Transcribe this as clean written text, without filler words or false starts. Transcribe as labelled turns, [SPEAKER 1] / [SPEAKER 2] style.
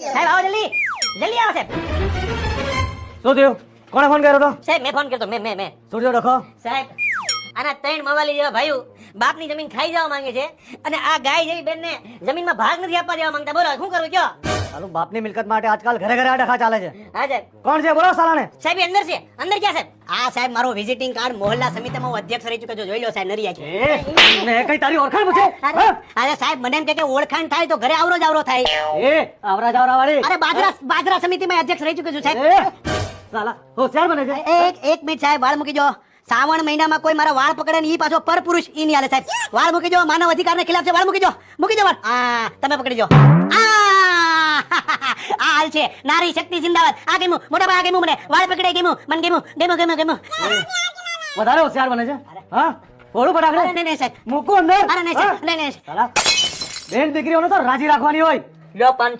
[SPEAKER 1] સાહેબ આવો જલ્દી જલ્દી આવો સાહેબ.
[SPEAKER 2] શું થયું? કોણે ફોન કર્યો તો?
[SPEAKER 1] સાહેબ મેં ફોન કર્યો તો મેં
[SPEAKER 2] શું થયું રખો?
[SPEAKER 1] સાહેબ આના 3 મવાલી જેવા ભાઈઓ બાપની જમીન ખાઈ જવા માંગે છે અને આ ગાય જેવી બેનને જમીનમાં ભાગ નથી આપવા દેવા માંગતા. બોલો શું કરવું કયો?
[SPEAKER 2] સાલું બાપની મિલકત માટે આજકાલ ઘરે ઘરે આડખા ચાલે છે.
[SPEAKER 1] હા સાહેબ.
[SPEAKER 2] કોણ છે બોલો સાલાને?
[SPEAKER 1] સાહેબ એ અંદર છે. અંદર ક્યાં સાહેબ? આ સાહેબ મારો વિઝિટિંગ કાર્ડ મોહલ્લા સમિતિમાં હું અધ્યક્ષ રહી ચૂક્યો છું. જોઈ લો સાહેબ નરિયા છે.
[SPEAKER 2] મેં કઈ તારી ઓળખાણ પૂછે?
[SPEAKER 1] અરે સાહેબ મને એમ કે ઓળખાણ થાય તો ઘરે આવરો જ આવરો થાય.
[SPEAKER 2] આવરા જાવરા વાળી.
[SPEAKER 1] અરે બાજરા સમિતિમાં અધ્યક્ષ રહી ચૂક્યો છું સાહેબ.
[SPEAKER 2] સાલા હોશિયાર બને છે.
[SPEAKER 1] એક મિનિટ સાહેબ વાળ મૂકી જો. શ્રાવણ મહિનામાં કોઈ મારા વાળ પકડે ને ઈ પાછો પર પુરુષ ઈ ની હાલે સાહેબ. વાળ મૂકી જો. માનવ અધિકારના ખિલાફ છે. વાળ મૂકી જો વાળ. આ તમે પકડી જો. આ હાલ છે નારી શક્તિ જિંદાબાદ. આ ગેમું મોટા ભાઈ આ ગેમું મને વાળ પકડે ગેમું મને ગેમું.
[SPEAKER 2] વધારે હોશિયાર બને છે. હા થોડું ફટાકડે.
[SPEAKER 1] નહીં સાહેબ.
[SPEAKER 2] મૂકો અંદર.
[SPEAKER 1] અરે નહીં સાહેબ નહીં.
[SPEAKER 2] સાલા બેન દીકરીઓને તો રાજી રાખવાની હોય.
[SPEAKER 1] લો 500